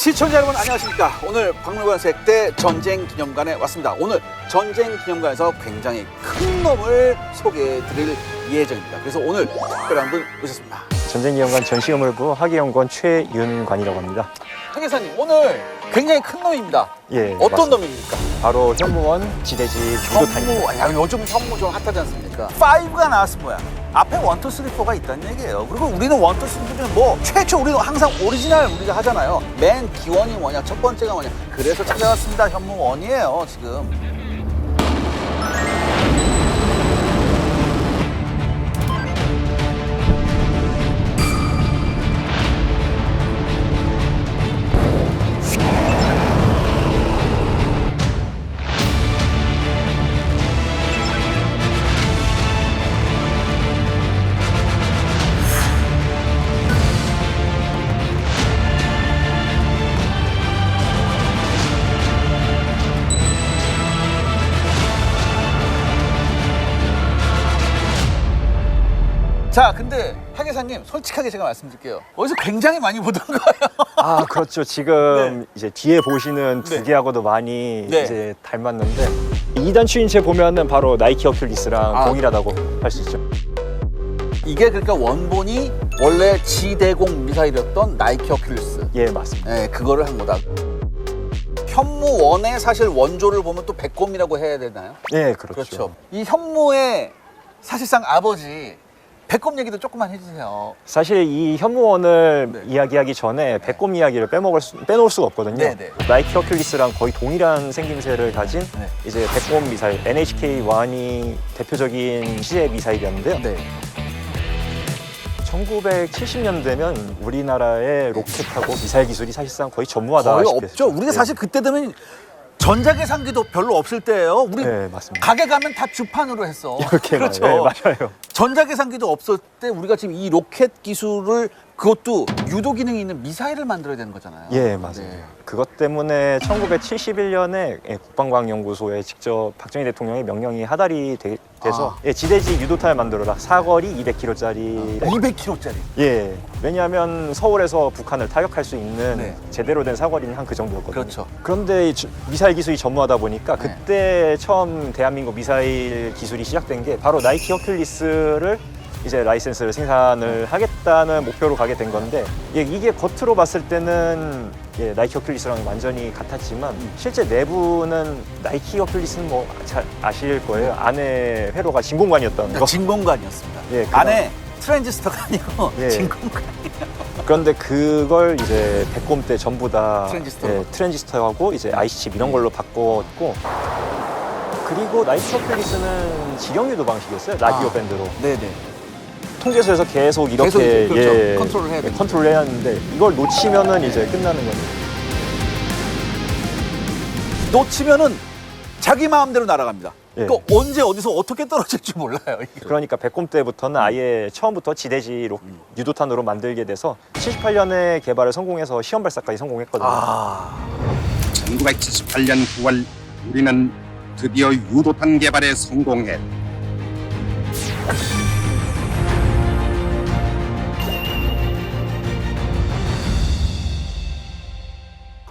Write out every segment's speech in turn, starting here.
시청자 여러분 안녕하십니까. 오늘 박물관 색대 전쟁기념관에 왔습니다. 오늘 전쟁기념관에서 굉장히 큰 놈을 소개해 드릴 예정입니다. 그래서 오늘 특별한 분 오셨습니다. 전쟁기념관 전시유물부 학예연구원 최윤관이라고 합니다. 황계사님, 오늘 굉장히 큰 놈입니다. 예, 어떤 맞습니다. 놈입니까? 바로 현무원 지대지 유도탄입니다. 현무, 야, 요즘 현무 좀 핫하지 않습니까? 5가 나왔을 뭐야. 앞에 1, 2, 3, 4가 있다는 얘기예요. 그리고 우리는 1, 2, 3, 4는 뭐 최초 우리는 항상 오리지널 우리가 하잖아요. 맨 기원이 뭐냐, 첫 번째가 뭐냐. 그래서 찾아왔습니다. 현무원이에요, 지금. 자, 근데 하계사님 솔직하게 제가 말씀드릴게요. 어디서 굉장히 많이 보던 거예요. 아, 그렇죠. 지금 네. 이제 뒤에 보시는 두 네. 개하고도 많이 네. 이제 닮았는데 2단 추인체 보면은 바로 나이키 어큘리스랑 동일하다고 할 수 있죠. 이게 그러니까 원본이 원래 지대공 미사일이었던 나이키 어큘리스. 예, 맞습니다. 네, 그거를 한 거다. 현무원의 사실 원조를 보면 또 백곰이라고 해야 되나요? 예, 그렇죠. 그렇죠. 이 현무의 사실상 아버지 백곰 얘기도 조금만 해주세요. 사실 이 현무원을 네. 이야기하기 전에 백곰 이야기를 빼놓을 수가 없거든요. 네, 네. 나이키 어큘리스랑 거의 동일한 생김새를 가진 네. 이제 백곰 미사일 NHK-1이 대표적인 시제 미사일이었는데요. 네. 1970년 되면 우리나라의 로켓하고 미사일 기술이 사실상 거의 전무하다. 거의 없죠. 우리가 네. 사실 그때 되면 전자계산기도 별로 없을 때예요. 우리 네, 맞습니다. 가게 가면 다 주판으로 했어. 이렇게 그렇죠. 네, 맞아요. 전자계산기도 없을 때 우리가 지금 이 로켓 기술을 그것도 유도 기능이 있는 미사일을 만들어야 되는 거잖아요. 예, 맞아요. 네. 그것 때문에 1971년에 국방과학연구소에 직접 박정희 대통령의 명령이 하달이 돼서 예, 지대지 유도탄을 만들어라. 사거리 200km짜리. 200kg짜리. 예, 왜냐하면 서울에서 북한을 타격할 수 있는 네. 제대로 된 사거리는 한 그 정도였거든요. 그렇죠. 그런데 미사일 기술이 전무하다 보니까 네. 그때 처음 대한민국 미사일 기술이 시작된 게 바로 나이키 어큘리스를 이제 라이센스를 생산을 하겠다는 목표로 가게 된 건데 이게 겉으로 봤을 때는 예, 나이키 어큘리스랑 완전히 같았지만 실제 내부는 나이키 어큘리스는 뭐 잘 아실 거예요. 안에 회로가 진공관이었다는 거. 진공관이었습니다. 예, 안에 트랜지스터가 아니고 예. 진공관이에요. 그런데 그걸 이제 백곰 때 전부 다 트랜지스터로. 예, 트랜지스터하고 이제 IC칩 이런 걸로 바꿨고 그리고 나이키 어큘리스는 지령유도 방식이었어요. 라디오 밴드로. 네네. 통제소에서 계속 이렇게 계속 이제, 그렇죠. 예, 컨트롤을 해야 예, 되죠. 컨트롤을 해야 하는데 이걸 놓치면은 이제 끝나는 거예요. 놓치면은 자기 마음대로 날아갑니다. 예. 또 언제 어디서 어떻게 떨어질지 몰라요. 이게. 그러니까 백곰 때부터는 아예 처음부터 지대지 유도탄으로 만들게 돼서 78년에 개발을 성공해서 시험 발사까지 성공했거든요. 1978년 9월 우리는 드디어 유도탄 개발에 성공했다.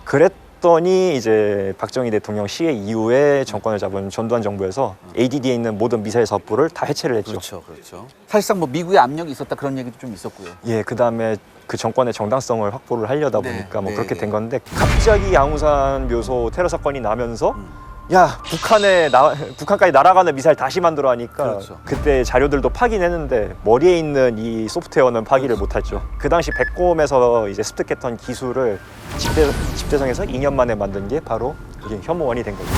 그랬더니 이제 박정희 대통령 시해 이후에 정권을 잡은 전두환 정부에서 ADD에 있는 모든 미사일 사업부를 다 해체를 했죠. 그렇죠, 그렇죠. 사실상 뭐 미국의 압력이 있었다 그런 얘기도 좀 있었고요. 예, 그 다음에 그 정권의 정당성을 확보를 하려다 네, 보니까 뭐 네, 그렇게 네. 된 건데 갑자기 양우산 묘소 테러 사건이 나면서 야 북한까지 날아가는 미사일 다시 만들어 하니까 그렇죠. 그때 자료들도 파긴 했는데 머리에 있는 이 소프트웨어는 파기를 못했죠. 그 당시 백곰에서 이제 습득했던 기술을 집대성에서 2년 만에 만든 게 바로 이게 현무원이 된 거죠.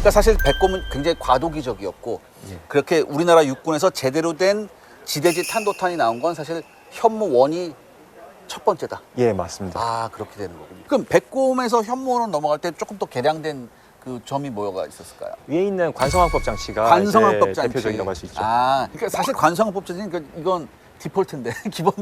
그러니까 사실 백곰은 굉장히 과도기적이었고 그렇게 우리나라 육군에서 제대로 된 지대지 탄도탄이 나온 건 사실 현무원이 첫 번째다. 예, 맞습니다. 아, 그렇게 되는 거군요. 그럼 백곰에서 현무원으로 넘어갈 때 조금 더 개량된 그 점이 뭐가 있었을까요? 위에 있는 관성항법 장치가 관성항법 이제 장치. 대표적이라고 할 수 있죠. 아, 그러니까 사실 관성항법 장치는 이건 디폴트인데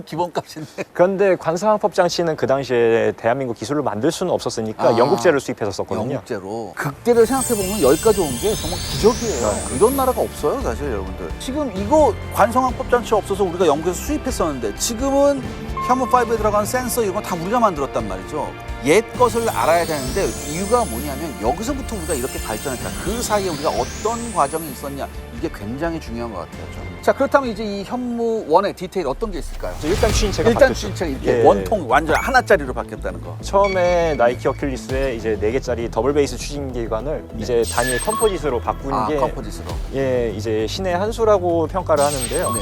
기본 값인데. 그런데 관상항법 장치는 그 당시에 대한민국 기술로 만들 수는 없었으니까 영국제를 수입해서 썼거든요. 영국제로. 극대를 생각해보면 여기까지 온 게 정말 기적이에요. 이런 나라가 없어요, 사실 여러분들. 지금 이거 관성항법 장치 없어서 우리가 영국에서 수입했었는데 지금은 현무5에 들어간 센서 이런 거 다 우리가 만들었단 말이죠. 옛 것을 알아야 되는데 이유가 뭐냐면 여기서부터 우리가 이렇게 발전했다. 그 사이에 우리가 어떤 과정이 있었냐. 이게 굉장히 중요한 것 같아요. 저는. 자, 그렇다면 이제 이 현무1의 디테일 어떤 게 있을까요? 일단 추진체가 일단 바뀌었죠. 추진체가 이렇게 예. 원통 완전 하나짜리로 바뀌었다는 거. 처음에 나이키 어큘리스의 이제 4개짜리 더블 베이스 추진기관을 이제 단일 컴포짓으로 바꾼 게 컴포짓으로. 예, 이제 신의 한 수라고 평가를 하는데요. 네.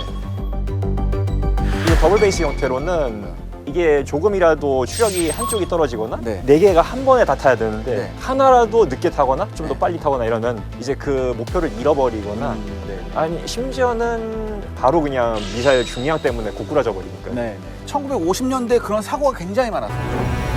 이 더블 베이스 형태로는 이게 조금이라도 추력이 한쪽이 떨어지거나 네. 4개가 한 번에 다 타야 되는데 네. 하나라도 늦게 타거나 좀 더 네. 빨리 타거나 이러면 이제 그 목표를 잃어버리거나 네. 아니 심지어는 바로 그냥 미사일 중량 때문에 고꾸라져 버리니까요. 네. 1950년대 그런 사고가 굉장히 많았어요.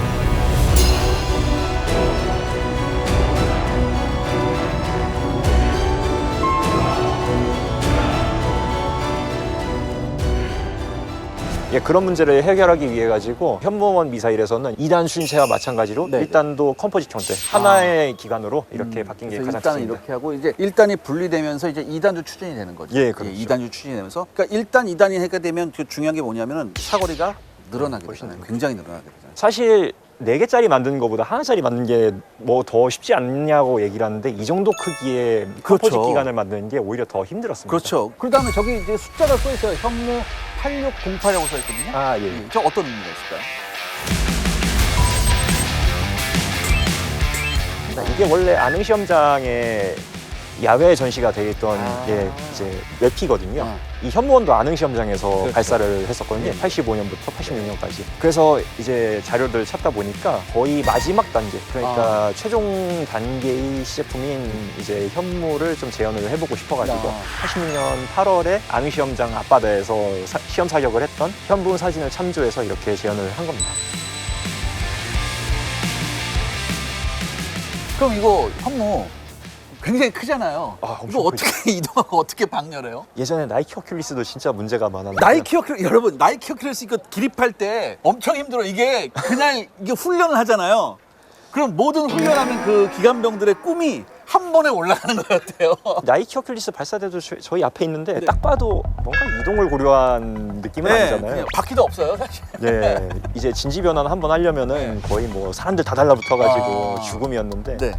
예, 그런 문제를 해결하기 위해 가지고 현무원 미사일에서는 2단 추진체와 마찬가지로 네. 1단도 컴포짓 형태 하나의 기관으로 이렇게 바뀐 게 그래서 가장 1단은 크습니다. 이렇게 하고 이제 1단이 분리되면서 이제 2단도 추진이 되는 거죠. 예, 그렇죠. 2단도 추진이 되면서 그러니까 1단, 2단이 하게 되면 그 중요한 게 뭐냐면은 사거리가 늘어나게 훨씬 되잖아요. 굉장히 늘어나게 되잖아요. 사실 4개짜리 만드는 것보다 하나짜리 만드는 게 뭐 더 쉽지 않냐고 얘기를 하는데 이 정도 크기의 컴포짓 그렇죠. 기관을 만드는 게 오히려 더 힘들었습니다. 그렇죠. 그다음에 저기 이제 숫자가 써 있어요. 현무 8608이라고 써 있거든요. 아, 예. 저 어떤 의미가 있을까요? 이게 원래 안흥 시험장에 야외 전시가 돼 있던 아. 게 이제 외피거든요. 아. 이 현무원도 안흥 시험장에서 그렇죠. 발사를 했었거든요. 85년부터 86년까지. 그래서 이제 자료들 찾다 보니까 거의 마지막 단계, 그러니까 최종 단계의 시제품인 이제 현무를 좀 재현을 해보고 싶어가지고 86년 8월에 안흥 시험장 앞바다에서 시험 사격을 했던 현무 사진을 참조해서 이렇게 재현을 한 겁니다. 그럼 이거 현무 굉장히 크잖아요. 아, 이거 엄청 어떻게 이동하고 어떻게 방열해요? 예전에 나이키 어큘리스도 진짜 문제가 많았는데 나이키 어큘리스 여러분 나이키 어큘리스 이거 기립할 때 엄청 힘들어. 이게 그냥 이게 훈련을 하잖아요. 그럼 모든 훈련하면 그 기관병들의 꿈이 한 번에 올라가는 것 같아요. 나이키 어큘리스 발사대도 저희 앞에 있는데 딱 봐도 뭔가 이동을 고려한 느낌은 아니잖아요. 그냥 바퀴도 없어요 사실. 네, 이제 진지 변환 한번 하려면은 거의 뭐 사람들 다 달라붙어가지고 아. 죽음이었는데 네.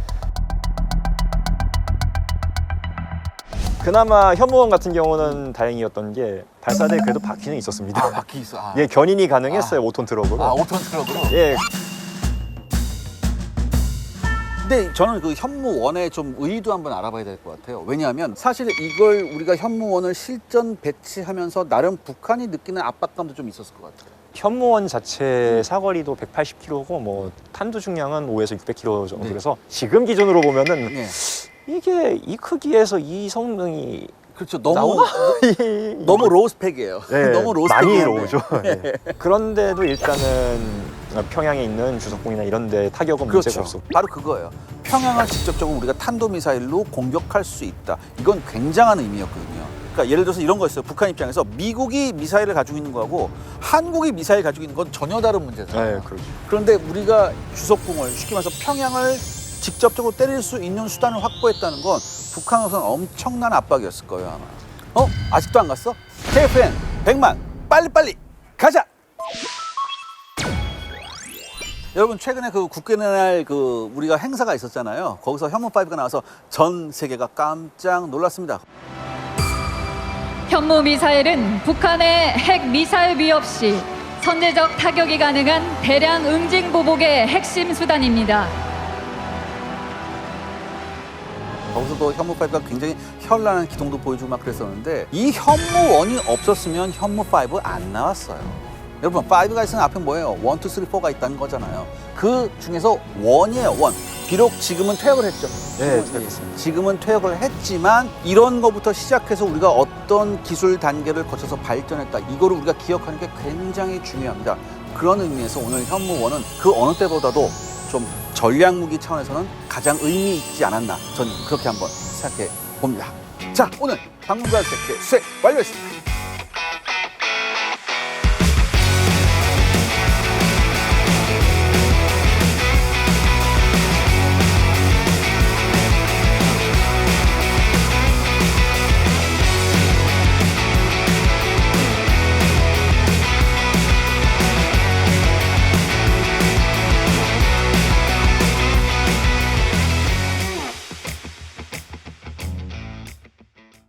그나마 현무원 같은 경우는 다행이었던 게 발사대에 그래도 바퀴는 있었습니다. 아 바퀴 있어. 아. 예, 견인이 가능했어요. 5톤 트럭으로. 5톤 트럭으로. 예, 근데 저는 그 현무1의 좀 의의도 한번 알아봐야 될 것 같아요. 왜냐하면 사실 이걸 우리가 현무1을 실전 배치하면서 나름 북한이 느끼는 압박감도 좀 있었을 것 같아요. 현무원 자체 사거리도 180km고 뭐 탄두 중량은 5에서 600km 정도. 네. 그래서 지금 기준으로 보면은 네. 이게 이 크기에서 이 성능이 그렇죠. 너무 나오나? 너무 로우 스펙이에요. 네, 너무 로우 많이 스펙이에요. 오죠. 네. 그런데도 일단은 평양에 있는 주석궁이나 이런 데 타격은 문제가 그렇죠. 없어. 바로 그거예요. 평양을 직접적으로 우리가 탄도미사일로 공격할 수 있다. 이건 굉장한 의미였거든요. 그러니까 예를 들어서 이런 거 있어요. 북한 입장에서 미국이 미사일을 가지고 있는 거하고 한국이 미사일 가지고 있는 건 전혀 다른 문제잖아요. 네, 그렇죠. 그런데 우리가 주석궁을 쉽게 말해서 평양을 직접적으로 때릴 수 있는 수단을 확보했다는 건 북한으로서는 엄청난 압박이었을 거예요 아마. 아직도 안 갔어? KFN 100만 빨리빨리 가자. 여러분 최근에 그 국군의 그 우리가 행사가 있었잖아요. 거기서 현무5가 나와서 전 세계가 깜짝 놀랐습니다. 현무 미사일은 북한의 핵 미사일 위협 시 선제적 타격이 가능한 대량 응징 보복의 핵심 수단입니다. 거기서도 현무5가 굉장히 현란한 기동도 보여주고 막 그랬었는데 이 현무1이 없었으면 현무5 안 나왔어요. 여러분 5가 있으면 앞에 뭐예요? 1, 2, 3, 4가 있다는 거잖아요. 그 중에서 1이에요. 1. 비록 지금은 퇴역을 했죠. 네, 퇴역했습니다. 지금은 퇴역을 했지만 이런 거부터 시작해서 우리가 어떤 기술 단계를 거쳐서 발전했다. 이거를 우리가 기억하는 게 굉장히 중요합니다. 그런 의미에서 오늘 현무1은 그 어느 때보다도 좀 전략무기 차원에서는 가장 의미 있지 않았나. 저는 그렇게 한번 생각해 봅니다. 자, 오늘 방문과 세트 수행 완료했습니다.